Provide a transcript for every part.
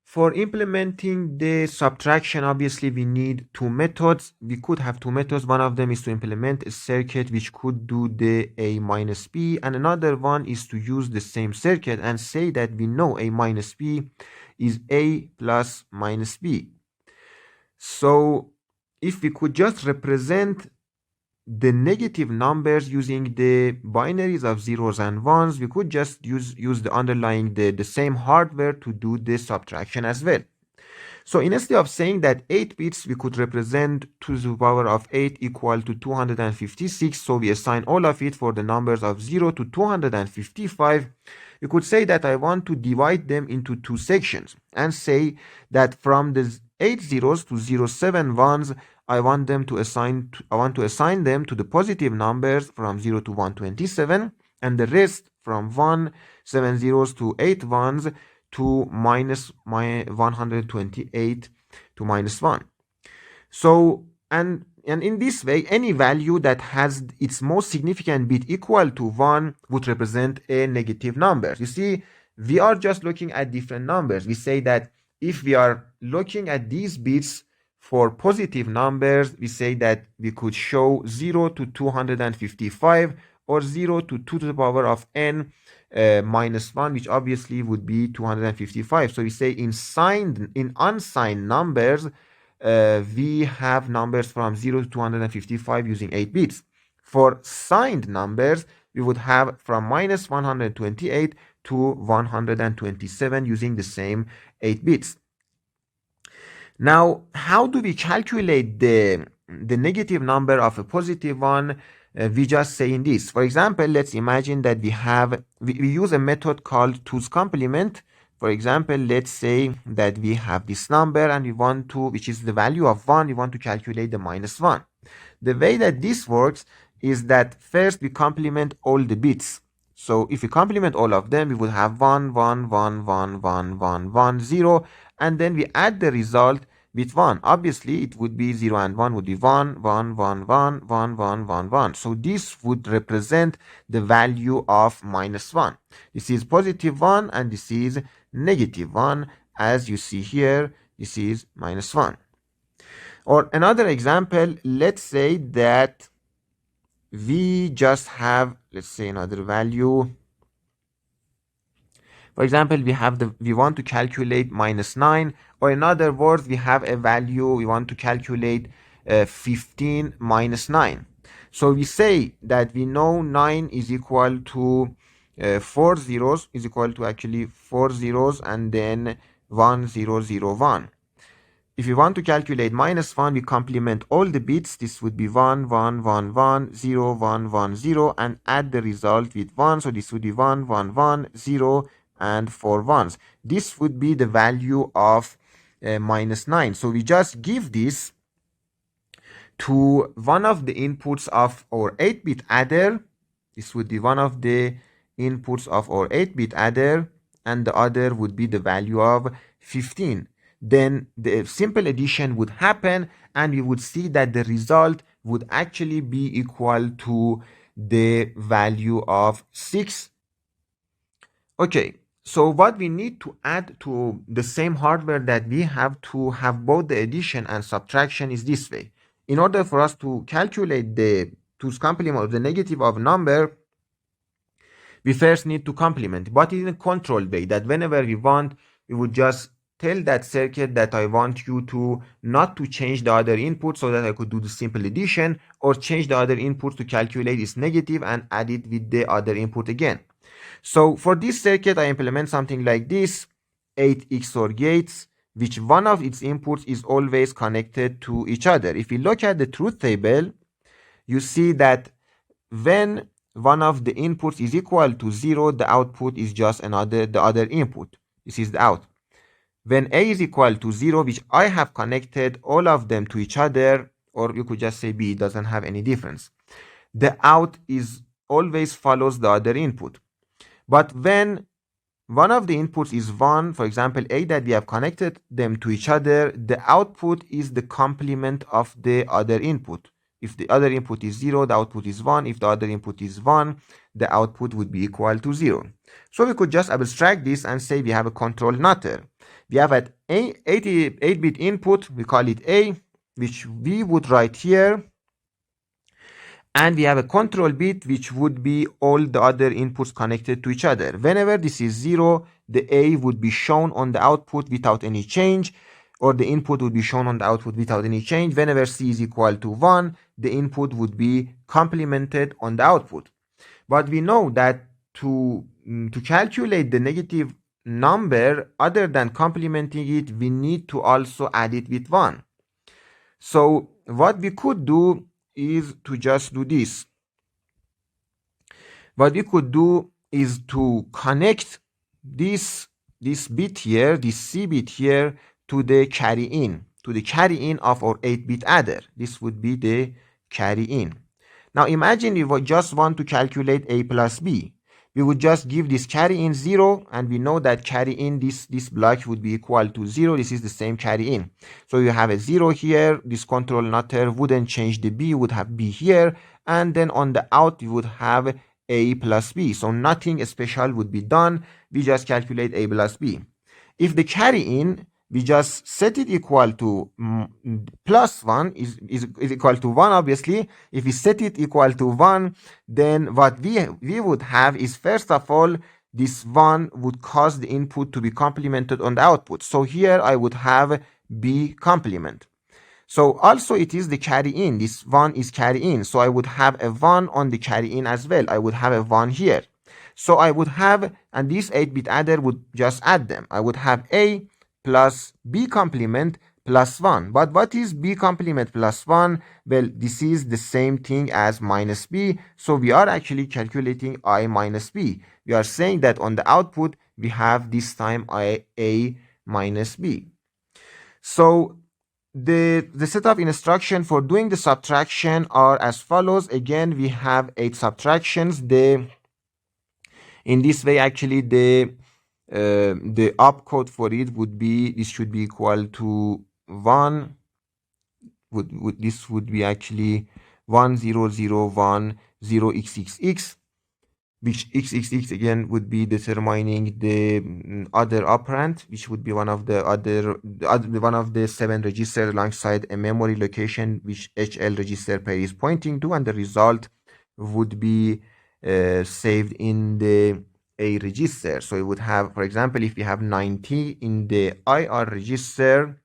For implementing the subtraction, obviously we need two methods. We could have two methods. One of them is to implement a circuit which could do the a minus b, and another one is to use the same circuit and say that we know a minus b is a plus minus b. So if we could just represent the negative numbers using the binaries of zeros and ones, we could just use the underlying the same hardware to do the subtraction as well. So instead of saying that 8 bits, we could represent 2 to the power of 8 equal to 256. So we assign all of it for the numbers of 0 to 255. We could say that I want to divide them into two sections and say that from the 8 zeros to 07 ones, I want to assign them to the positive numbers from 0 to 127, and the rest from 7 zeros to 8 ones to minus 128 to minus 1. So and in this way, any value that has its most significant bit equal to 1 would represent a negative number. You see, we are just looking at different numbers. We say that if we are looking at these bits for positive numbers, we say that we could show 0 to 255 or 0 to 2 to the power of n minus 1, which obviously would be 255. So we say in unsigned numbers, we have numbers from 0 to 255 using 8 bits. For signed numbers, we would have from minus 128 to 127 using the same 8 bits. Now, how do we calculate the negative number of a positive one? We just say in this. For example, let's imagine that we use a method called 2's complement. For example, let's say that we have this number and we want to, which is the value of 1, we want to calculate the minus 1. The way that this works is that first we complement all the bits. So if we complement all of them, we would have 1, 1, 1, 1, 1, 1, 1, 0, and then we add the result with 1. Obviously, it would be 0 and 1 would be 1, 1, 1, 1, 1, 1, 1, 1. So this would represent the value of minus 1. This is positive 1 and this is negative 1. As you see here, this is minus 1. Or another example, let's say that we just have, let's say, another value. For example, we want to calculate minus 9, or in other words, we have a value, we want to calculate 15 minus 9. So we say that we know 9 is equal to 4 zeros, is equal to actually 4 zeros and then 1, 0, 0, 1. If we want to calculate minus 1, we complement all the bits. This would be 1, 1, 1, 1, 0, 1, 1, 0, and add the result with 1. So this would be 1, 1, 1, 0, and 4 ones. This would be the value of minus 9. So we just give this to one of the inputs of our 8-bit adder. This would be one of the inputs of our 8-bit adder, and the other would be the value of 15. Then the simple addition would happen and we would see that the result would actually be equal to the value of 6. Okay, so what we need to add to the same hardware that we have to have both the addition and subtraction is this way. In order for us to calculate the 2's complement of the negative of number, we first need to complement, but in a controlled way, that whenever we want, we would just tell that circuit that I want you to not to change the other input so that I could do the simple addition, or change the other input to calculate its negative and add it with the other input again. So for this circuit, I implement something like this: 8 XOR gates, which one of its inputs is always connected to each other. If you look at the truth table, you see that when one of the inputs is equal to 0, the output is just the other input. This is the out. When A is equal to 0, which I have connected all of them to each other, or you could just say B, it doesn't have any difference. The out is always follows the other input. But when one of the inputs is 1, for example, A, that we have connected them to each other, the output is the complement of the other input. If the other input is 0, the output is 1. If the other input is 1, the output would be equal to 0. So we could just abstract this and say we have a control nutter. We have an 8-bit input, we call it A, which we would write here. And we have a control bit, which would be all the other inputs connected to each other. Whenever this is 0, the A would be shown on the output without any change, or the input would be shown on the output without any change. Whenever C is equal to 1, the input would be complemented on the output. But we know that to calculate the negative number, other than complementing it, we need to also add it with 1. So what we could do is to just do this. What we could do is to connect this bit here, this C bit here, to the carry in of our 8-bit adder. This would be the carry in. Now imagine we would just want to calculate A plus B. We would just give this carry in 0, and we know that carry in this block would be equal to 0. This is the same carry in. So you have a 0 here. This control nutter wouldn't change the B, would have B here, and then on the out you would have A plus B. So nothing special would be done. We just calculate A plus B. If the carry in, we just set it equal to plus 1 is equal to 1, obviously. If we set it equal to 1, then what we would have is, first of all, this 1 would cause the input to be complemented on the output. So here I would have B complement. So also it is the carry in. This 1 is carry in. So I would have a 1 on the carry in as well. I would have a 1 here. So I would have, and this 8-bit adder would just add them. I would have A plus B complement plus 1. But what is B complement plus 1? Well, this is the same thing as minus B. So we are actually calculating I minus B. We are saying that on the output, we have this time A minus B. So the set of instruction for doing the subtraction are as follows. Again, we have 8 subtractions. In this way, actually, the opcode for it would be, this should be equal to 1. This would be actually 1 0 0 1 0 xxx, which xxx again would be determining the other operand, which would be one of the 7 registers alongside a memory location which HL register pair is pointing to, and the result would be saved in the A register. So it would have, for example, if you have 90 in the IR register,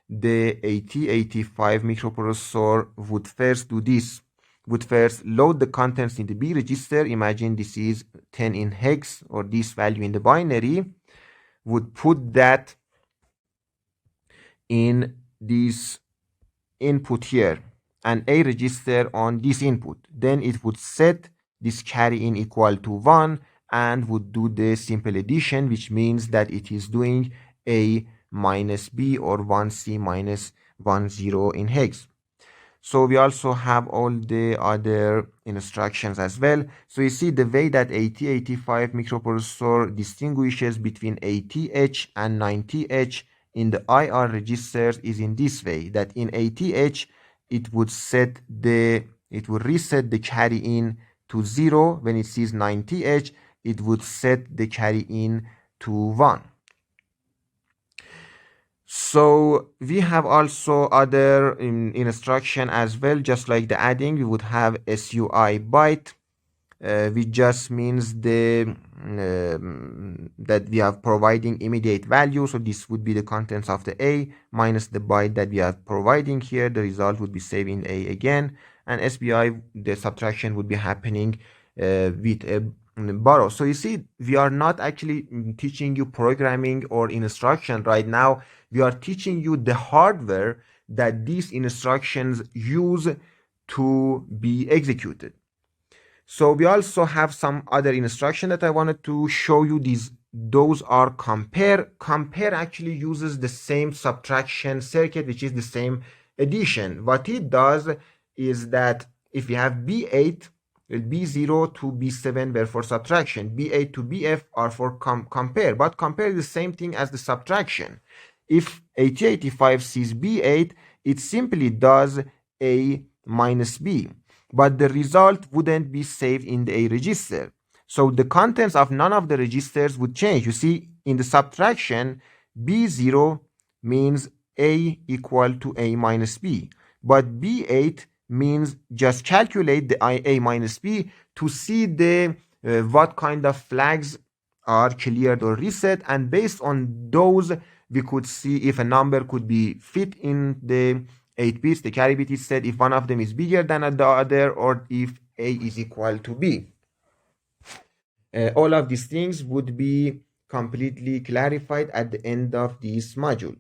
the 8085 microprocessor would first do this. Would first load the contents in the B register. Imagine this is 10 in hex, or this value in the binary. Would put that in this input here, and A register on this input. Then it would set this carry in equal to 1 and would do the simple addition, which means that it is doing A minus B, or 1C minus 10 in hex. So we also have all the other instructions as well. So you see the way that 8085 microprocessor distinguishes between 80H and 90H in the IR registers is in this way, that in 80H it would reset the carry in to 0. When it sees 90H, it would set the carry in to 1. So we have also other instruction as well, just like the adding. We would have SUI byte, which just means that we are providing immediate value. So this would be the contents of the A minus the byte that we are providing here. The result would be saved in A again. And SBI, the subtraction would be happening with a borrow. So you see, we are not actually teaching you programming or instruction right now. We are teaching you the hardware that these instructions use to be executed. So we also have some other instruction that I wanted to show you. Those are compare. Compare actually uses the same subtraction circuit, which is the same addition. What it does is that if you have B8, B0 to B7 were for subtraction, B8 to BF are for compare, but compare is the same thing as the subtraction. If 8085 sees B8, it simply does a minus B, but the result wouldn't be saved in the A register. So the contents of none of the registers would change. You see, in the subtraction, B0 means A equal to A minus B, but B8 means just calculate the A minus B to see the what kind of flags are cleared or reset, and based on those we could see if a number could be fit in the 8 bits, the carry bit is set if one of them is bigger than the other, or if A is equal to B. All of these things would be completely clarified at the end of this module.